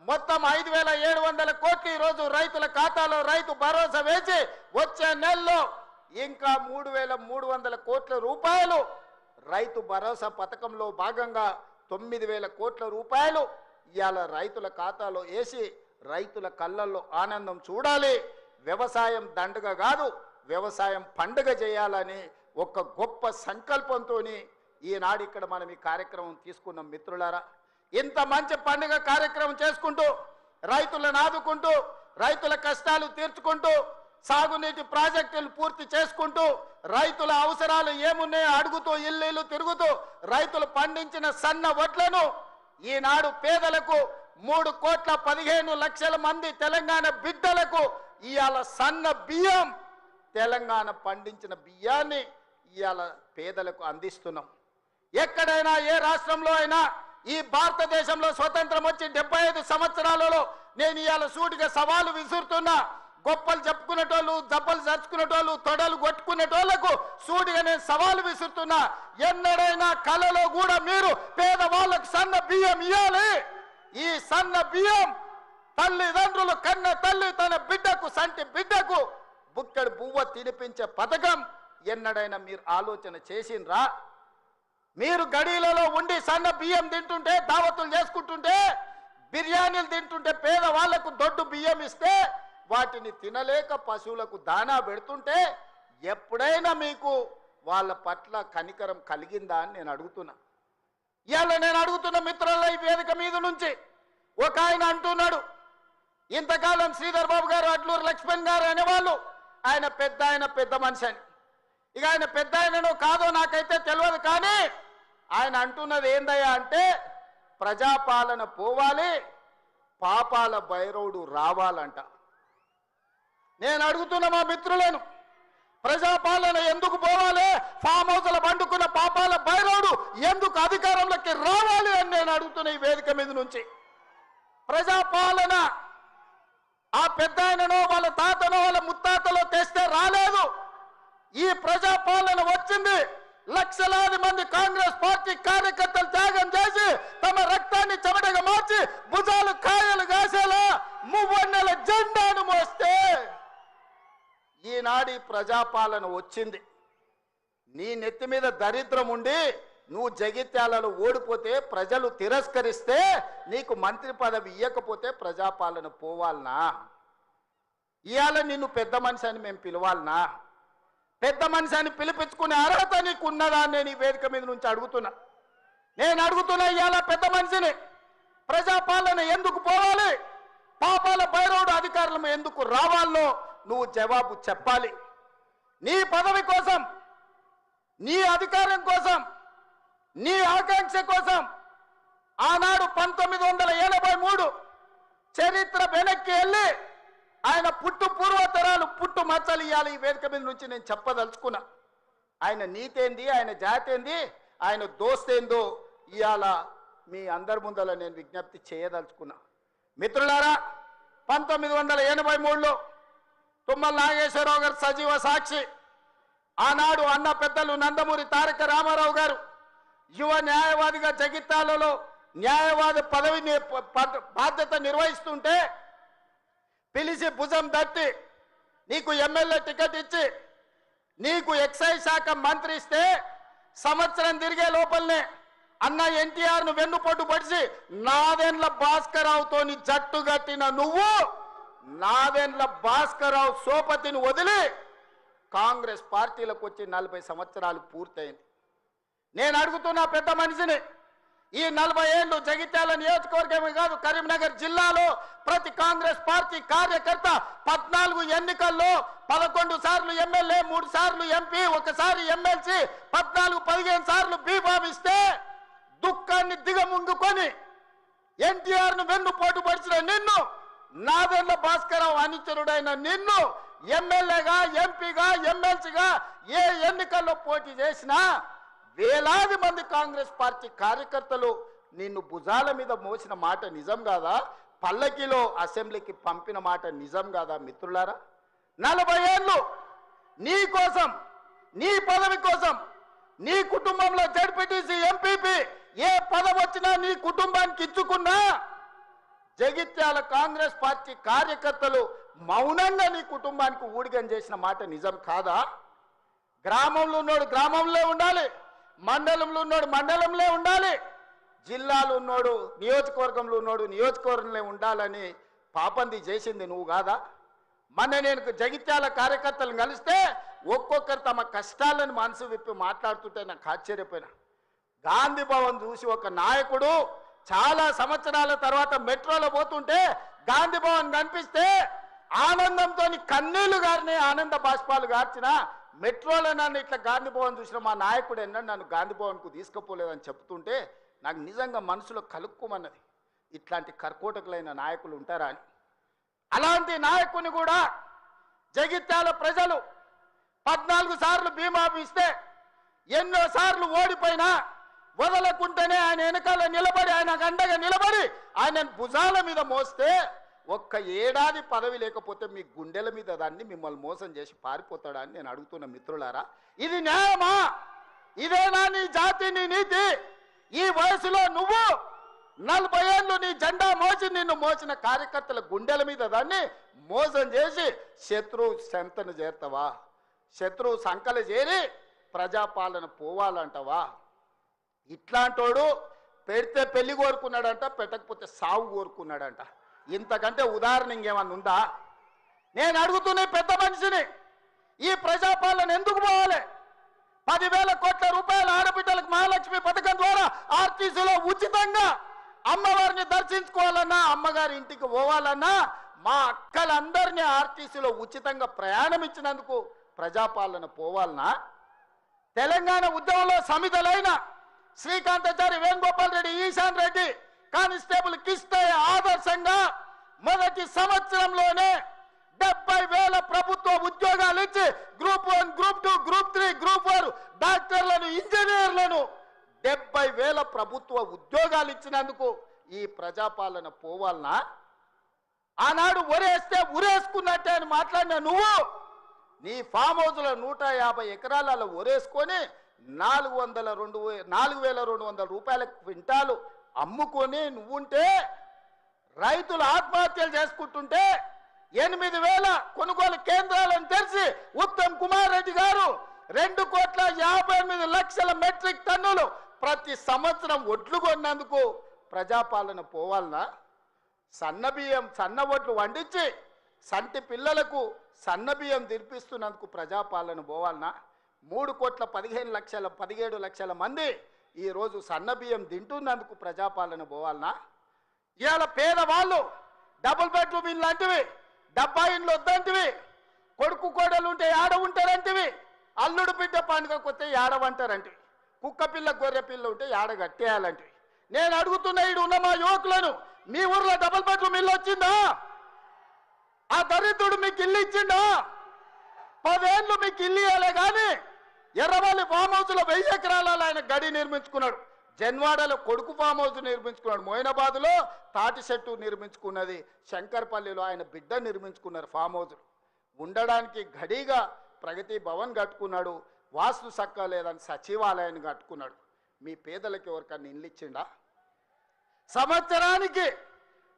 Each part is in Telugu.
మొత్తం 5,700 కోట్లు ఈరోజు రైతుల ఖాతాలో రైతు భరోసా వేసి వచ్చే నెలలో ఇంకా 3,300 కోట్ల రూపాయలు రైతు భరోసా పథకంలో భాగంగా 9,000 కోట్ల రూపాయలు ఇవాళ రైతుల ఖాతాలో వేసి రైతుల కళ్ళల్లో ఆనందం చూడాలి. వ్యవసాయం దండగ కాదు, వ్యవసాయం పండుగ చేయాలని ఒక గొప్ప సంకల్పంతో ఈనాడు ఇక్కడ మనం ఈ కార్యక్రమం తీసుకున్నాం. మిత్రులారా, ఇంత మంచి పండుగ కార్యక్రమం చేసుకుంటూ రైతులను ఆదుకుంటూ రైతుల కష్టాలు తీర్చుకుంటూ సాగునీటి ప్రాజెక్టులు పూర్తి చేసుకుంటూ రైతుల అవసరాలు ఏమున్నాయో అడుగుతూ ఇల్లు తిరుగుతూ రైతులు పండించిన సన్న వడ్లను ఈనాడు పేదలకు 3,15,00,000 మంది తెలంగాణ బిడ్డలకు ఇవాళ సన్న బియ్యం తెలంగాణ పండించిన బియ్యాన్ని ఇవాళ పేదలకు అందిస్తున్నాం. ఎక్కడైనా ఏ రాష్ట్రంలో అయినా ఈ భారతదేశంలో స్వతంత్రం వచ్చి 75 సంవత్సరాలలో నేను ఇవాళ సూటిగా సవాలు విసురుతున్నా. గొప్పలు చెప్పుకునేటోళ్ళు, దెబ్బలు చరుచుకునేటోళ్ళు, తొడలు కొట్టుకునేటోళ్లకు సూటిగా నేను సవాలు విసురుతున్నా. ఎన్నడైనా కలలో కూడా మీరు పేదవాళ్ళకు సన్న బియ్యం ఇవ్వాలి. ఈ సన్న బియ్యం తల్లిదండ్రులు కన్న తల్లి తన బిడ్డకు సంటి బిడ్డకు బుక్కడి బువ్వ తినిపించే పథకం ఎన్నడైనా మీరు ఆలోచన చేసిండ్రా? మీరు గడీలలో ఉండి సన్న బియ్యం తింటుంటే, దావతులు చేసుకుంటుంటే, బిర్యానీలు తింటుంటే, పేదవాళ్లకు దొడ్డు బియ్యం ఇస్తే వాటిని తినలేక పశువులకు దానా పెడుతుంటే ఎప్పుడైనా మీకు వాళ్ళ పట్ల కనికరం కలిగిందా అని నేను అడుగుతున్నా. ఇవాళ నేను అడుగుతున్న మిత్రుల ఈ వేదిక మీద నుంచి ఒక ఆయన అంటున్నాడు, ఇంతకాలం శ్రీధర్ బాబు గారు, అడ్లూరు లక్ష్మణ్ గారు అనేవాళ్ళు ఆయన పెద్ద మనిషి అని. ఇక ఆయన పెద్ద ఆయనను కాదో నాకైతే తెలియదు, కానీ ఆయన అంటున్నది ఏందయ్యా అంటే ప్రజాపాలన పోవాలి, పాపాల భైరవుడు రావాలంట. నేను అడుగుతున్న మా మిత్రులను, ప్రజాపాలన ఎందుకు పోవాలి? ఫామ్ హౌస్ల పండుకున్న పాపాల భైరవుడు ఎందుకు అధికారంలోకి రావాలి అని నేను అడుగుతున్న ఈ వేదిక మీద నుంచి. ప్రజాపాలన ఆ పెద్ద ఆయననో వాళ్ళ తాతనో వాళ్ళ ముత్తాతలో తెస్తే రాలేదు. ఈ ప్రజాపాలన వచ్చింది లక్షలాది మంది కాంగ్రెస్ పార్టీ కార్యకర్తలు త్యాగం చేసి తమ రక్తాన్ని చెమటగా మార్చి భుజాలు కాయలు కాసేలా మువ్వన్నెల జెండాను మోస్తే ఈనాడు ప్రజాపాలన వచ్చింది. నీ నెత్తి మీద దరిద్రం ఉండి నువ్వు జగిత్యాలలో ఓడిపోతే, ప్రజలు తిరస్కరిస్తే, నీకు మంత్రి పదవి ఇవ్వకపోతే ప్రజాపాలన పోవాలనా? ఇవాళ నిన్ను పెద్ద మనిషి అని మేము పిలవాలనా? పెద్ద మనిషి అని పిలిపించుకునే అర్హత నీకు ఉన్నదా అని నేను ఈ వేదిక మీద నుంచి అడుగుతున్నా. నేను అడుగుతున్నా, ఇవాళ పెద్ద మనిషిని ప్రజాపాలన ఎందుకు పోవాలి, పాపాల భైరవుడు అధికారులు ఎందుకు రావాలో నువ్వు జవాబు చెప్పాలి. నీ పదవి కోసం, నీ అధికారం కోసం, నీ ఆకాంక్ష కోసం ఆనాడు 1983 చరిత్ర వెనక్కి వెళ్ళి ఆయన పుట్టు పూర్వతరాలు పుట్టు మచ్చలు ఇవ్వాలి. ఈ వేదిక మీద నుంచి నేను చెప్పదలుచుకున్నా. ఆయన నీతేంది, ఆయన జాతేంది, ఆయన దోస్తేందో ఇవాళ మీ అందరి ముందర నేను విజ్ఞప్తి చేయదలుచుకున్నా. మిత్రులారా, 1983లో తుమ్మల నాగేశ్వరరావు గారు సజీవ సాక్షి. ఆనాడు అన్న పెద్దలు నందమూరి తారక రామారావు గారు యువ న్యాయవాదిగా జగిత్యాలలో న్యాయవాది పదవిని బాధ్యత నిర్వహిస్తుంటే పిలిచి భుజం తట్టి నీకు ఎమ్మెల్యే టికెట్ ఇచ్చి నీకు ఎక్సైజ్ శాఖ మంత్రి ఇస్తే సంవత్సరం తిరిగే లోపలనే అన్న ఎన్టీఆర్ను వెన్నుపోటు పడిచి నాదెండ్ల భాస్కరరావుతోని జట్టు కట్టిన నువ్వు నాదెండ్ల భాస్కరరావు సోపతిని వదిలి కాంగ్రెస్ పార్టీలకు వచ్చి 40 సంవత్సరాలు పూర్తయింది. నేను అడుగుతున్నా పెద్ద మనిషిని, ఈ 40 ఏళ్ళు జగిత్యాల నియోజకవర్గమే కాదు కరీంనగర్ జిల్లాలో ప్రతి కాంగ్రెస్ పార్టీ కార్యకర్త 14 ఎన్నికల్లో 11 సార్లు ఎమ్మెల్యే, 3 సార్లు ఎంపీ, 1 సారి ఎమ్మెల్సీ, 14-15 సార్లు బీఫామ్ ఇస్తే దుఃఖాన్ని దిగముంగుకొని ఎన్టీఆర్ను వెన్నుపోటు పడిచిన నిన్ను, నాదెండ్ల భాస్కరరావు అనుచరుడైన నిన్ను ఎమ్మెల్యేగా, ఎంపీగా, ఎమ్మెల్సీగా ఏ ఎన్నికల్లో పోటీ చేసినా వేలాది మంది కాంగ్రెస్ పార్టీ కార్యకర్తలు నిన్ను భుజాల మీద మోసిన మాట నిజం కాదా? పల్లకిలో అసెంబ్లీకి పంపిన మాట నిజం కాదా? మిత్రులారా, 40 ఏళ్ళు నీ కోసం, నీ పదవి కోసం, నీ కుటుంబంలో జడ్పీటీసీ, ఎంపీపీ ఏ పదవి వచ్చినా నీ కుటుంబానికి ఇచ్చుకున్నా జగిత్యాల కాంగ్రెస్ పార్టీ కార్యకర్తలు మౌనంగా నీ కుటుంబానికి ఊడిగం చేసిన మాట నిజం కాదా? గ్రామంలో ఉన్నోడు గ్రామంలో ఉండాలి, మండలంలో ఉన్నోడు మండలంలో ఉండాలి, జిల్లాలో ఉన్నోడు నియోజకవర్గంలో ఉన్నోడు నియోజకవర్గంలో ఉండాలని పాపంది చేసింది నువ్వు కాదా? మొన్న నేను జగిత్యాల కార్యకర్తలను కలిస్తే ఒక్కొక్కరు తమ కష్టాలను మనసు విప్పి మాట్లాడుతుంటే నాకు ఆశ్చర్యపోయినా. గాంధీ భవన్ చూసి ఒక నాయకుడు చాలా సంవత్సరాల తర్వాత మెట్రోలో పోతుంటే గాంధీ భవన్ కనిపిస్తే ఆనందంతో కన్నీళ్లు గారిని ఆనంద బాష్పాలు గార్చిన మెట్రోలో నన్ను ఇట్లా గాంధీ భవన్ చూసిన మా నాయకుడు ఎన్నడూ నన్ను గాంధీ భవన్కు తీసుకుపోలేదని చెప్తుంటే నాకు నిజంగా మనసులో కలుక్కుమన్నది. ఇట్లాంటి కర్కోటకులైన నాయకులు ఉంటారా అని. అలాంటి నాయకుని కూడా జగిత్యాల ప్రజలు 14 సార్లు బీమా ఇస్తే ఎన్నో సార్లు ఓడిపోయినా వదలకుంటేనే ఆయన వెనకాల నిలబడి ఆయన అండగా నిలబడి ఆయన భుజాల మీద మోస్తే ఒక్క ఏడాది పదవి లేకపోతే మీ గుండెల మీద దాన్ని మిమ్మల్ని మోసం చేసి పారిపోతాడా అని నేను అడుగుతున్న మిత్రులారా, ఇది న్యాయమా? ఇదేనా నీ జాతి, నీ నీతి? ఈ వయసులో నువ్వు 40 ఏళ్ళు నీ జెండా మోసి నిన్ను మోసిన కార్యకర్తల గుండెల మీద దాన్ని మోసం చేసి శత్రువు సంతను చేరుతావా? శత్రువు సంకలు చేరి ప్రజాపాలన పోవాలంటవా? ఇట్లాంటోడు పెడితే పెళ్లి కోరుకున్నాడంట, పెట్టకపోతే సావు కోరుకున్నాడంట. ఇంతకంటే ఉదాహరణ ఇంకేమన్నా ఉందా? నేను అడుగుతున్న పెద్ద మనిషిని, ఈ ప్రజాపాలన ఎందుకు పోవాలి? 10,000 కోట్ల రూపాయల ఆడబిడ్డలకు మహాలక్ష్మి పథకం ద్వారా ఆర్టీసీలో ఉచితంగా అమ్మవారిని దర్శించుకోవాలన్నా, అమ్మగారి ఇంటికి పోవాలన్నా, మా అక్కలందరినీ ఆర్టీసీలో ఉచితంగా ప్రయాణం ఇచ్చినందుకు ప్రజాపాలన పోవాలనా? తెలంగాణ ఉద్యమంలో సమిధలైన శ్రీకాంతాచారి, వేణుగోపాల్ రెడ్డి, ఈశాన్ రెడ్డి, కానిస్టేబుల్ కిష్టయ్య ఆదర్శంగా మొదటి సంవత్సరంలోనే 70,000 ప్రభుత్వ ఉద్యోగాలు ఇచ్చి గ్రూప్ 1, గ్రూప్ 2, గ్రూప్ 3, గ్రూప్ 4 డాక్టర్లను, ఇంజనీర్లను 70,000 ప్రభుత్వ ఉద్యోగాలు ఇచ్చినందుకు ఈ ప్రజాపాలన పోవాలనా? ఆనాడు ఒరేస్తే ఉరేసుకున్నట్టే అని మాట్లాడిన నువ్వు నీ ఫామ్ హౌస్లో 150 ఎకరాలలో ఒరేసుకొని 4,200 రూపాయల క్వింటాలు అమ్ముకొని నువ్వుంటే, రైతులు ఆత్మహత్యలు చేసుకుంటుంటే 8,000 కొనుగోలు కేంద్రాలను తెరిచి ఉత్తమ్ కుమార్ రెడ్డి గారు 2,58,00,000 మెట్రిక్ టన్నులు ప్రతి సంవత్సరం ఒడ్లు కొన్నందుకు ప్రజాపాలన పోవాలనా? సన్నబియ్యం, సన్న ఒడ్లు వండించి సంటి పిల్లలకు సన్నబియ్యం తినిపిస్తున్నందుకు ప్రజాపాలన పోవాలనా? 3,15,00,000 17 మంది ఈరోజు సన్నబియ్యం తింటున్నందుకు ప్రజాపాలన పోవాలనా? ఇవాళ పేదవాళ్ళు డబుల్ బెడ్రూమ్ ఇల్లు అంటివి, డబ్బా ఇండ్లు వద్దంటివి, కొడుకు కోడలు ఉంటే ఏడ ఉంటారంటివి, అల్లుడు బిడ్డ పండుగకు వస్తే ఏడవంటారంటివి, కుక్క పిల్ల గొర్రె పిల్ల ఉంటే ఏడ కట్టేయాలంటివి. నేను అడుగుతున్న ఈడు ఉన్న మా యువకులను, మీ ఊర్లో డబుల్ బెడ్రూమ్ ఇల్లు వచ్చిందా? ఆ దరిద్రుడు మీకు ఇల్లు ఇచ్చిండా? 10 ఏళ్ళు మీకు ఇల్లు ఇవ్వలే కానీ ఎర్రవల్లి ఫామ్ హౌస్లో 1000 ఎకరాలలో ఆయన గడి నిర్మించుకున్నాడు. జన్వాడలో కొడుకు ఫామ్ హౌస్ నిర్మించుకున్నాడు. మోయినాబాద్లో తాటి చెట్టు నిర్మించుకున్నది. శంకర్పల్లిలో ఆయన బిడ్డ నిర్మించుకున్నారు ఫామ్ హౌస్. ఉండడానికి గడిగా ప్రగతి భవన్ కట్టుకున్నాడు. వాస్తు సక్క లేదని సచివాలయాన్ని కట్టుకున్నాడు. మీ పేదలకు ఎవరికన్నా ఇల్లు ఇచ్చిండా? సంవత్సరానికి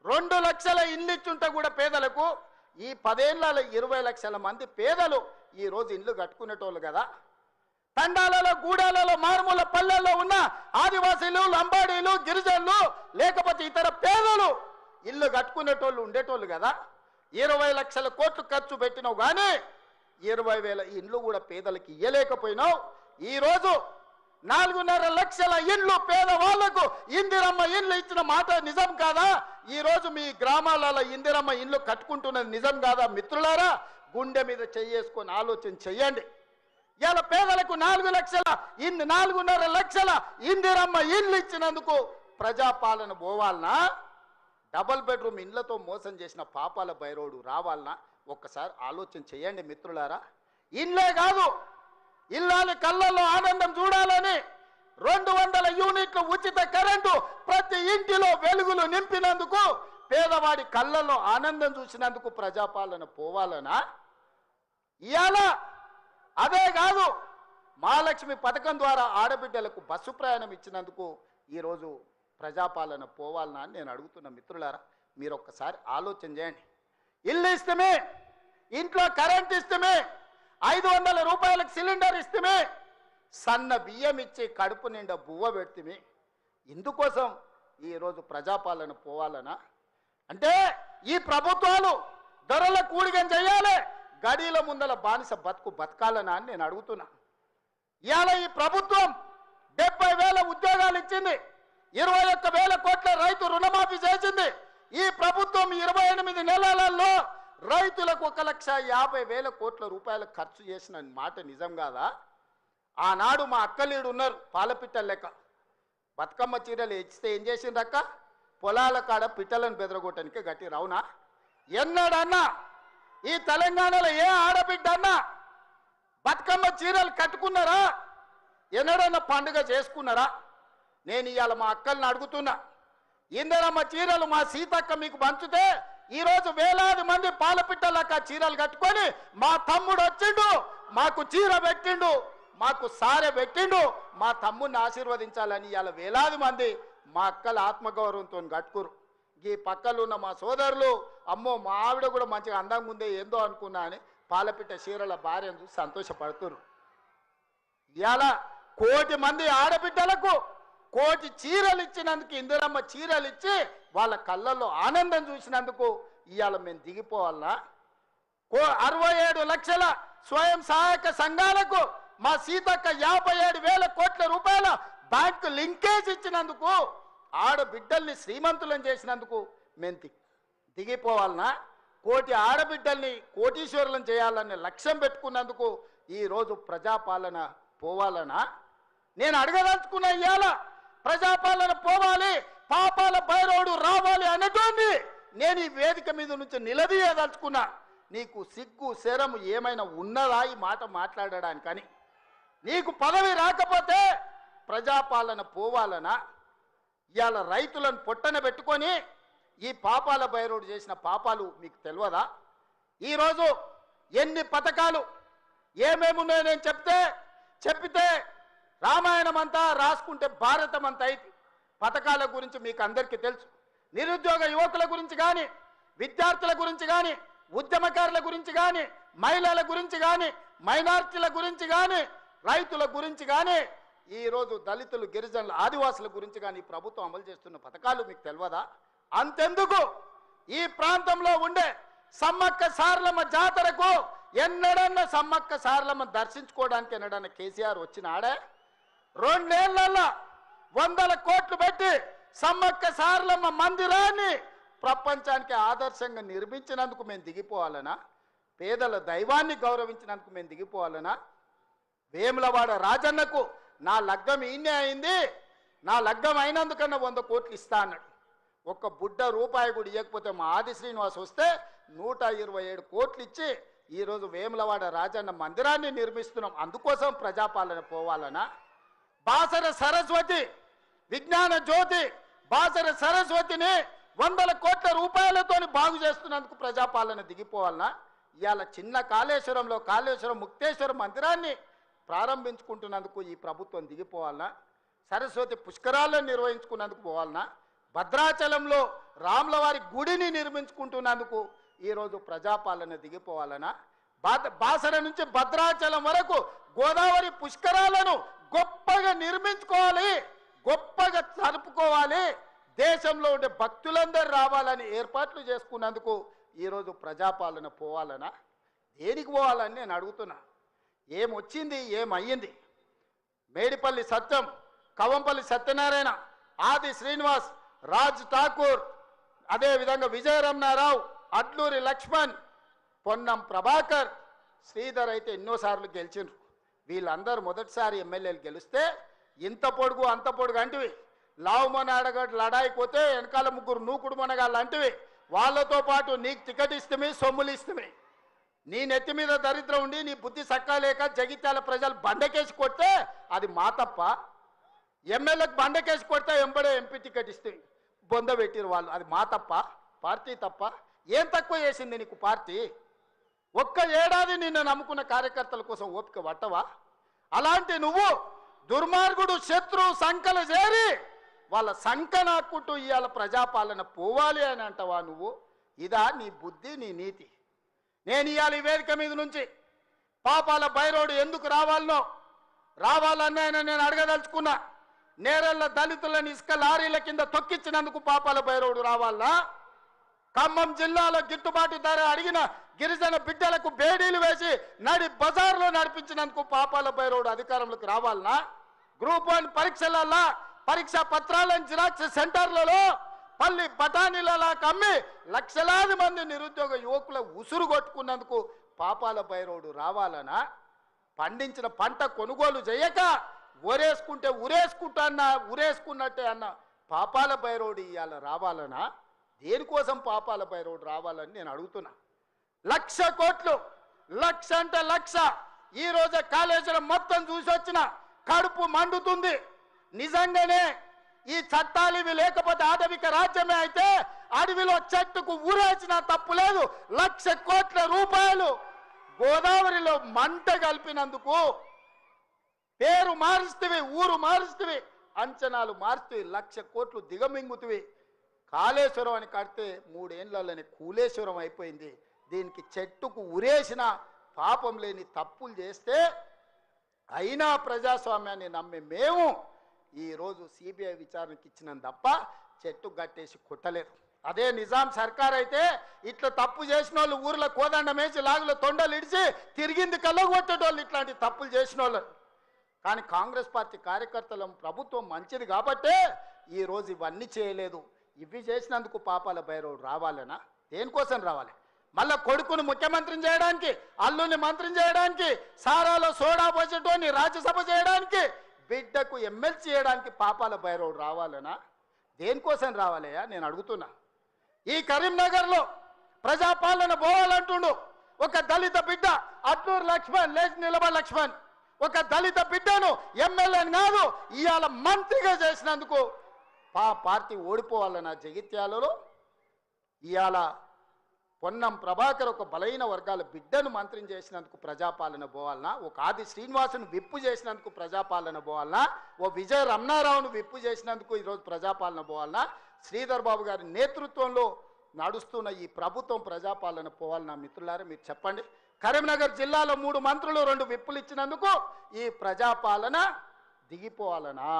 2 లక్షల ఇల్లు ఇచ్చుంటే కూడా పేదలకు ఈ 10 ఏళ్లలో 20 లక్షల మంది పేదలు ఈరోజు ఇల్లు కట్టుకునేటోళ్ళు కదా. తండాలలో, గూడాలలో, మారుమూల పల్లెల్లో ఉన్న ఆదివాసీలు, లంబాడీలు, గిరిజనులు, లేకపోతే ఇతర పేదలు ఇల్లు కట్టుకునేటోళ్ళు ఉండేటోళ్ళు కదా. 20 లక్షల కోట్లు ఖర్చు పెట్టినావు కానీ 20,000 ఇండ్లు కూడా పేదలకు ఇయ్యలేకపోయినావు. ఈరోజు 4.5 లక్షల ఇండ్లు పేదవాళ్లకు ఇందిరమ్మ ఇండ్లు ఇచ్చిన మాట నిజం కాదా? ఈరోజు మీ గ్రామాలలో ఇందిరమ్మ ఇండ్లు కట్టుకుంటున్నది నిజం కాదా? మిత్రులారా, గుండె మీద చెయ్యేసుకొని ఆలోచన చెయ్యండి. ఇలా పేదలకు 4 లక్షల 4.5 లక్షల ఇందిరమ్మ ఇండ్లు ఇచ్చినందుకు ప్రజాపాలన పోవాలనా? డబుల్ బెడ్రూమ్ ఇండ్లతో మోసం చేసిన పాపాల బైరోడు రావాలనా? ఒక్కసారి ఆలోచన చేయండి మిత్రులారా. ఇండ్లే కాదు, ఇల్లాలి కళ్ళల్లో ఆనందం చూడాలని 200 యూనిట్ల ఉచిత కరెంటు ప్రతి ఇంటిలో వెలుగులు నింపినందుకు, పేదవాడి కళ్ళల్లో ఆనందం చూసినందుకు ప్రజాపాలన పోవాలనా? ఇవాళ అదే కాదు, మహాలక్ష్మి పథకం ద్వారా ఆడబిడ్డలకు బస్సు ప్రయాణం ఇచ్చినందుకు ఈరోజు ప్రజాపాలన పోవాలనా అని నేను అడుగుతున్న మిత్రులారా. మీరు ఒక్కసారి ఆలోచన చేయండి. ఇల్లు ఇస్తమే, ఇంట్లో కరెంట్ ఇస్తమే, 500 రూపాయలకు సిలిండర్ ఇస్తమే, సన్న బియ్యం ఇచ్చి కడుపు నిండా బువ్వ పెడితే ఇందుకోసం ఈరోజు ప్రజాపాలన పోవాలనా? అంటే ఈ ప్రభుత్వాలు ధరల కూడిగం చేయాలి, గడీల ముందల బానిస బతుకు బతకాలనా అని నేను అడుగుతున్నా. ఇవాళ ఈ ప్రభుత్వం 70,000 ఉద్యోగాలు ఇచ్చింది, 21,000 కోట్ల రైతు రుణమాఫీ చేసింది. ఈ ప్రభుత్వం 28 నెలలలో రైతులకు 1,50,000 కోట్ల రూపాయలు ఖర్చు చేసిన మాట నిజం కాదా? ఆనాడు మా అక్కలీడు ఉన్నారు, పాలపిట్టల లెక్క బతుకమ్మ చీరలు ఇచ్చితే ఏం చేసిండ్రక్క? పొలాల కాడ పిట్టలను బెదరగొట్టడానికి గట్టి రవునా? ఎన్నడన్నా ఈ తెలంగాణలో ఏ ఆడబిడ్డ అన్నా బతుకమ్మ చీరలు కట్టుకున్నారా? ఎన్నడన్నా పండుగ చేసుకున్నారా? నేను ఇవాళ మా అక్కల్ని అడుగుతున్నా, ఇందరమ్మ చీరలు మా సీతక్క మీకు పంచుతే ఈరోజు వేలాది మంది పాలపిట్టలక్క చీరలు కట్టుకొని మా తమ్ముడు వచ్చిండు, మాకు చీర పెట్టిండు, మాకు సారె పెట్టిండు, మా తమ్ముడిని ఆశీర్వదించాలని ఇవాళ వేలాది మంది మా అక్కల ఆత్మగౌరవంతో కట్టుకురు. ఈ పక్కలు ఉన్న మా సోదరులు, అమ్మో మా ఆవిడ కూడా మంచిగా అందంగా ఉందే ఏందో అనుకున్నా అని పాలపిట్ట చీరల భార్యను చూసి సంతోషపడుతురు. ఇవాళ 1 కోటి మంది ఆడబిడ్డలకు 1 కోటి చీరలు ఇచ్చినందుకు, ఇందిరమ్మ చీరలు ఇచ్చి వాళ్ళ కళ్ళల్లో ఆనందం చూసినందుకు ఇవాళ మేము దిగిపోవాలనా? 67 లక్షల స్వయం సహాయక సంఘాలకు మా సీతక్క 57,000 కోట్ల రూపాయల బ్యాంకు లింకేజ్ ఇచ్చినందుకు, ఆడబిడ్డల్ని శ్రీమంతులను చేసినందుకు మేము దిగిపోవాలనా? 1 కోటి ఆడబిడ్డల్ని కోటీశ్వరులను చేయాలనే లక్ష్యం పెట్టుకున్నందుకు ఈరోజు ప్రజాపాలన పోవాలనా? నేను అడగదలుచుకున్న ఇవాళ ప్రజాపాలన పోవాలి, పాపాల భైరవుడు రావాలి అనేటువంటి నేను ఈ వేదిక మీద నుంచి నిలదీయదలుచుకున్నా. నీకు సిగ్గు శరము ఏమైనా ఉన్నదా ఈ మాట మాట్లాడడానికని? నీకు పదవి రాకపోతే ప్రజాపాలన పోవాలనా? ఇవాళ రైతులను పొట్టన పెట్టుకొని ఈ పాపాల భైరవుడు చేసిన పాపాలు మీకు తెలియదా? ఈరోజు ఎన్ని పథకాలు ఏమేమున్నాయో నేను చెప్పితే రామాయణం అంతా రాసుకుంటే భారతం అంతా అయితే పథకాల గురించి మీకు అందరికీ తెలుసు. నిరుద్యోగ యువకుల గురించి కానీ, విద్యార్థుల గురించి కానీ, ఉద్యమకారుల గురించి కానీ, మహిళల గురించి కానీ, మైనారిటీల గురించి కానీ, రైతుల గురించి కానీ, ఈరోజు దళితులు, గిరిజనులు, ఆదివాసుల గురించి కానీ ప్రభుత్వం అమలు చేస్తున్న పథకాలు మీకు తెలియదా? అంతెందుకు ఈ ప్రాంతంలో ఉండే సమ్మక్క సారలమ్మ జాతరకు ఎన్నడన్నా సమ్మక్క సారలమ్మ దర్శించుకోవడానికి ఎన్నడన్నా కేసీఆర్ వచ్చినాడే? 2 నెలల్లో 100 కోట్లు పెట్టి సమ్మక్క సారలమ్మ మందిరాన్ని ప్రపంచానికి ఆదర్శంగా నిర్మించినందుకు మేము దిగిపోవాలనా? పేదల దైవాన్ని గౌరవించినందుకు మేము దిగిపోవాలనా? వేములవాడ రాజన్నకు నా లగ్గం ఈయనే అయింది, నా లగ్గం అయినందుకన్నా 100 కోట్లు ఇస్తా అన్నాడు. ఒక్క బుడ్డ రూపాయి కూడా ఇవ్వకపోతే మా ఆది శ్రీనివాస్ వస్తే 127 కోట్లు ఇచ్చి ఈరోజు వేములవాడ రాజన్న మందిరాన్ని నిర్మిస్తున్నాం. అందుకోసం ప్రజాపాలన పోవాలనా? బాసర సరస్వతి విజ్ఞాన జ్యోతి, బాసర సరస్వతిని 100 కోట్ల రూపాయలతో బాగు చేస్తున్నందుకు ప్రజాపాలన దిగిపోవాలనా? ఇవాళ చిన్న కాళేశ్వరంలో కాళేశ్వరం ముక్తేశ్వర మందిరాన్ని ప్రారంభించుకుంటున్నందుకు ఈ ప్రభుత్వం దిగిపోవాలనా? సరస్వతి పుష్కరాలను నిర్వహించుకున్నందుకు పోవాలనా? భద్రాచలంలో రాములవారి గుడిని నిర్మించుకుంటున్నందుకు ఈరోజు ప్రజాపాలన దిగిపోవాలనా? బాసర నుంచి భద్రాచలం వరకు గోదావరి పుష్కరాలను గొప్పగా నిర్మించుకోవాలి, గొప్పగా జరుపుకోవాలి, దేశంలో ఉండే భక్తులందరూ రావాలని ఏర్పాట్లు చేసుకున్నందుకు ఈరోజు ప్రజాపాలన పోవాలనా? దేనికి పోవాలని నేను అడుగుతున్నా. ఏమొచ్చింది, ఏమయ్యింది? మేడిపల్లి సత్యం, కవంపల్లి సత్యనారాయణ, ఆది శ్రీనివాస్, రాజ్ ఠాకూర్, అదేవిధంగా విజయరమణారావు, అడ్లూరి లక్ష్మణ్, పొన్నం ప్రభాకర్, శ్రీధర్ అయితే ఎన్నోసార్లు గెలిచిండ్రు. వీళ్ళందరూ మొదటిసారి ఎమ్మెల్యేలు గెలిస్తే ఇంత పొడుగు అంత పొడుగు అంటివి, లావు మన అడగడు లడాయిపోతే వెనకాల 3 నూకుడు మనగాళ్ళు అంటివి. వాళ్ళతో పాటు నీకు టికెట్ ఇస్తమే, సొమ్ములు ఇస్తమే. నీ నెత్తి మీద దరిద్రం ఉండి నీ బుద్ధి సక్కాలేక జగిత్యాల ప్రజలు బండకేసి కొడితే అది మా తప్ప? ఎమ్మెల్యేకి బండకేసి కొడితే ఎంబడే ఎంపీ టికెట్ ఇస్తే బొంద పెట్టిరు వాళ్ళు, అది మా తప్ప? పార్టీ తప్ప? ఏం తక్కువ చేసింది నీకు పార్టీ? 1 ఏడాది నిన్ను నమ్ముకున్న కార్యకర్తల కోసం ఓపిక పట్టవా? అలాంటి నువ్వు దుర్మార్గుడు శత్రు సంకల చేరి వాళ్ళ సంకనాక్కుంటూ ఇవాళ ప్రజాపాలన పోవాలి అని అంటావా నువ్వు? ఇదా నీ బుద్ధి, నీ నీతి? నేను ఇవాళ ఈ వేదిక మీద నుంచి పాపాల బైరోడు ఎందుకు రావాలన్నా నేను అడగదలుచుకున్నా. నేరెళ్ళ దళితులను ఇసుక లారీల కింద తొక్కించినందుకు పాపాల బైరోడు రావాలా? ఖమ్మం జిల్లాలో గిట్టుబాటు ధర అడిగిన గిరిజన బిడ్డలకు బేడీలు వేసి నడి బజార్లో నడిపించినందుకు పాపాల బైరోడు అధికారంలోకి రావాలనా? గ్రూప్ 1 పరీక్షలలో పరీక్షా పత్రాలను జిరాక్స్ సెంటర్లలో పల్లి బఠానీలలా కమ్మి లక్షలాది మంది నిరుద్యోగ యువకుల ఉసురు కొట్టుకున్నందుకు పాపాల బైరోడు రావాలనా? పండించిన పంట కొనుగోలు చేయక ఉరేసుకున్నట్టే అన్న పాపాల బైరోడు ఇవాళ రావాలనా? దేనికోసం పాపాల బైరోడు రావాలని నేను అడుగుతున్నా. 1,00,000 కోట్లు, 1,00,000 అంటే 1,00,000. ఈ రోజే కాళేశ్వరం మొత్తం చూసి వచ్చిన కడుపు మండుతుంది. నిజంగానే ఈ చట్టాలు ఇవి లేకపోతే ఆటవిక రాజ్యమే అయితే అడవిలో చెట్టుకు ఊరేసిన తప్పు లేదు. 1,00,000 కోట్ల రూపాయలు గోదావరిలో మంట కలిపినందుకు పేరు మారుస్తువి, ఊరు మారుస్తువి, అంచనాలు మారుస్తువి, 1,00,000 కోట్లు దిగమింగుతువి. కాళేశ్వరం అని కడితే 3 ఏళ్లలోనే కూలేశ్వరం అయిపోయింది. దీనికి చెట్టుకు ఉరేసిన పాపం లేని తప్పులు చేస్తే అయినా ప్రజాస్వామ్యాన్ని నమ్మే మేము ఈరోజు సిబిఐ విచారణకి ఇచ్చినాం తప్ప చెట్టు గట్టేసి కొట్టలేదు. అదే నిజాం సర్కార్ అయితే ఇట్లా తప్పు చేసిన వాళ్ళు ఊర్లో కోదండం వేసి లాగులో తొండలు ఇడిచి తిరిగింది కళ్ళకు కొట్టేటోళ్ళు ఇట్లాంటి తప్పులు చేసిన వాళ్ళు. కానీ కాంగ్రెస్ పార్టీ కార్యకర్తల ప్రభుత్వం మంచిది కాబట్టే ఈరోజు ఇవన్నీ చేయలేదు. ఇవి చేసినందుకు పాపాల బైరోడు రావాలనా? దేనికోసం రావాలి? మళ్ళా కొడుకును ముఖ్యమంత్రిని చేయడానికి, అల్లుని మంత్రిని చేయడానికి, సారాలో సోడా పోసేటోని రాజ్యసభ చేయడానికి, బిడ్డకు ఎమ్మెల్సీ చేయడానికి పాపాల బైరోడు రావాలనా? దేనికోసం రావాలయ్యా నేను అడుగుతున్నా. ఈ కరీంనగర్లో ప్రజాపాలన పోవాలంటుండు ఒక దళిత బిడ్డ అట్లూరు లక్ష్మణ్, లేచి నిలబడి లక్ష్మణ్, ఒక దళిత బిడ్డను ఎమ్మెల్యేని కాదు ఇవాళ మంత్రిగా చేసినందుకు పార్టీ ఓడిపోవాలన్న జగిత్యాలలో ఇవాళ పొన్నం ప్రభాకర్ ఒక బలైన వర్గాల బిడ్డను మంత్రిని చేసినందుకు ప్రజాపాలన పోవాలనా? ఒక ఆది శ్రీనివాసును విప్పు చేసినందుకు ప్రజాపాలన పోవాలనా? ఓ విజయ రమణారావును విప్పు చేసినందుకు ఈరోజు ప్రజాపాలన పోవాలనా? శ్రీధర్ బాబు గారి నేతృత్వంలో నడుస్తున్న ఈ ప్రభుత్వం ప్రజాపాలన పోవాలనా? మిత్రులారా మీరు చెప్పండి. కరీంనగర్ జిల్లాలో 3 మంత్రులు 2 విప్పులు ఇచ్చినందుకు ఈ ప్రజాపాలన దిగిపోవాలనా?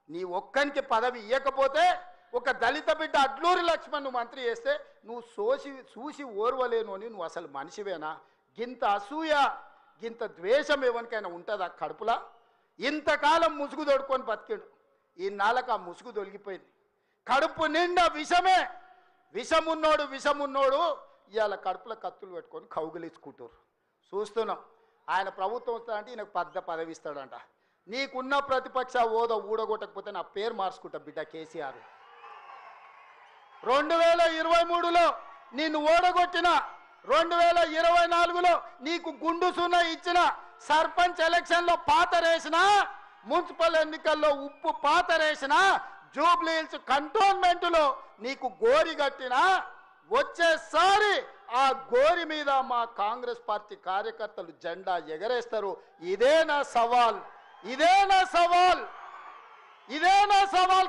నీ ఒక్కనికి పదవి ఇవ్వకపోతే ఒక దళిత బిడ్డ అడ్లూరి లక్ష్మణ్ మంత్రి చేస్తే నువ్వు చూసి ఓర్వలేను అని నువ్వు అసలు మనిషివేనా? గింత అసూయ, గింత ద్వేషం ఎవరికైనా ఉంటుందా కడుపులా? ఇంతకాలం ముసుగు తొడుకొని బతికాడు. ఈ నాళ్ళకు ఆ ముసుగు తొలగిపోయింది. కడుపు నిండా విషమే. విషమున్నోడు ఇవాళ కడుపులో కత్తులు పెట్టుకొని కౌగిలించుకుంటారు. చూస్తున్నాం. ఆయన ప్రభుత్వం వస్తాడంటే ఈయనకు పెద్ద పదవి ఇస్తాడంట. నీకున్న ప్రతిపక్ష హోదా ఊడగొట్టకపోతే నా పేరు మార్చుకుంటా బిడ్డ కేసీఆర్. 2023లో నిన్ను ఓడగొట్టిన, 2024లో నీకు గుండు సున్నా ఇచ్చిన, సర్పంచ్ ఎలక్షన్లో పాతరేసిన, మున్సిపల్ ఎన్నికల్లో ఉప్పు పాతరేసిన, జూబ్లీ హిల్స్ కంటోన్మెంట్లో నీకు గోరి కట్టిన, వచ్చేసారి ఆ గోరి మీద మా కాంగ్రెస్ పార్టీ కార్యకర్తలు జెండా ఎగరేస్తారు. ఇదే నా సవాల్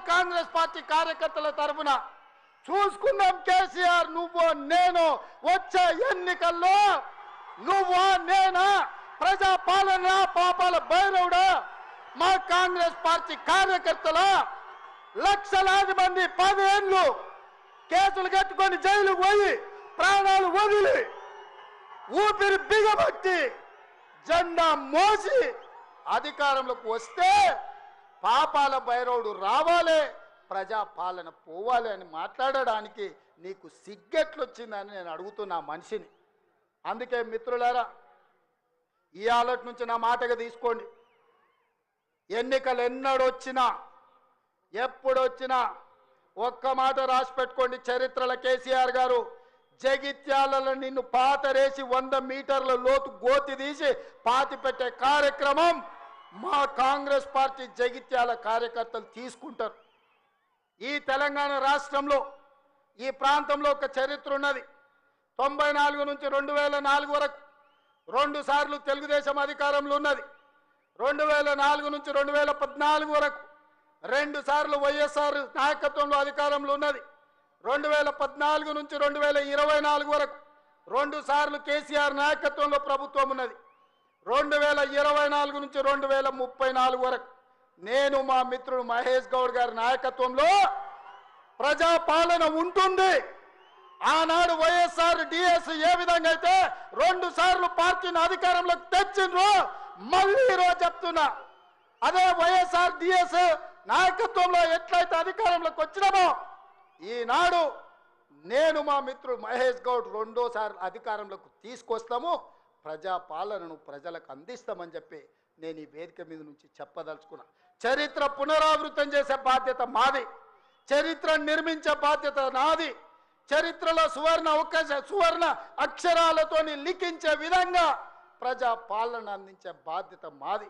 కాంగ్రెస్ పార్టీ కార్యకర్తల తరఫున. చూసుకుందాం కేసీఆర్, నువ్వు నేను వచ్చే ఎన్నికల్లో నువ్వా నేనా? ప్రజాపాలన పాపాల బైరవుడా? మా కాంగ్రెస్ పార్టీ కార్యకర్తల లక్షలాది మంది 10 ఏళ్ళు కేసులు కట్టుకొని జైలుకు పోయి ప్రాణాలు వదిలి ఊపిరి బిగబట్టి జెండా మోసి అధికారంలోకి వస్తే పాపాల బైరవుడు రావాలి, ప్రజాపాలన పోవాలి అని మాట్లాడడానికి నీకు సిగ్గెట్లొచ్చిందని నేను అడుగుతున్నా మనిషిని. అందుకే మిత్రులారా, ఈ ఆలోచన నుంచి నా మాటగా తీసుకోండి. ఎన్నికలు ఎన్నడొచ్చినా ఎప్పుడొచ్చినా ఒక్క మాట రాసి పెట్టుకోండి. చరిత్రల కేసీఆర్ గారు జగిత్యాలలో నిన్ను పాతరేసి 100 మీటర్ల లోతు గోతి తీసి పాతి పెట్టే కార్యక్రమం మా కాంగ్రెస్ పార్టీ జగిత్యాల కార్యకర్తలు తీసుకుంటారు. ఈ తెలంగాణ రాష్ట్రంలో ఈ ప్రాంతంలో ఒక చరిత్ర ఉన్నది. 94 నుంచి 2004 వరకు 2 సార్లు తెలుగుదేశం అధికారంలో ఉన్నది. 2004 నుంచి 2014 వరకు 2 సార్లు వైఎస్ఆర్ నాయకత్వంలో అధికారంలో ఉన్నది. 2014 నుంచి 2024 వరకు 2 సార్లు కేసీఆర్ నాయకత్వంలో ప్రభుత్వం ఉన్నది. 2024 నుంచి 2034 వరకు నేను మా మిత్రుడు మహేష్ గౌడ్ గారి నాయకత్వంలో ప్రజాపాలన ఉంటుంది. ఆనాడు వైఎస్ఆర్ డిఎస్ ఏ విధంగా అయితే 2 సార్లు పార్టీని అధికారంలోకి తెచ్చిండ్రో మళ్ళీ ఈరోజు చెప్తున్నా, అదే వైఎస్ఆర్ డిఎస్ నాయకత్వంలో ఎట్లయితే అధికారంలోకి వచ్చినామో ఈనాడు నేను మా మిత్రుడు మహేష్ గౌడ్ 2వ సారి అధికారంలోకి తీసుకొస్తాము, ప్రజాపాలనను ప్రజలకు అందిస్తామని చెప్పి నేను ఈ వేదిక మీద నుంచి చెప్పదలుచుకున్నా. చరిత్ర పునరావృతం చేసే బాధ్యత మాది, చరిత్ర నిర్మించే బాధ్యత నాది, చరిత్రలో సువర్ణ అక్షరాలతోని లిఖించే విధంగా ప్రజాపాలన అందించే బాధ్యత మాది.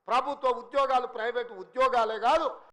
ప్రభుత్వ ఉద్యోగాలు ప్రైవేటు ఉద్యోగాలే కాదు,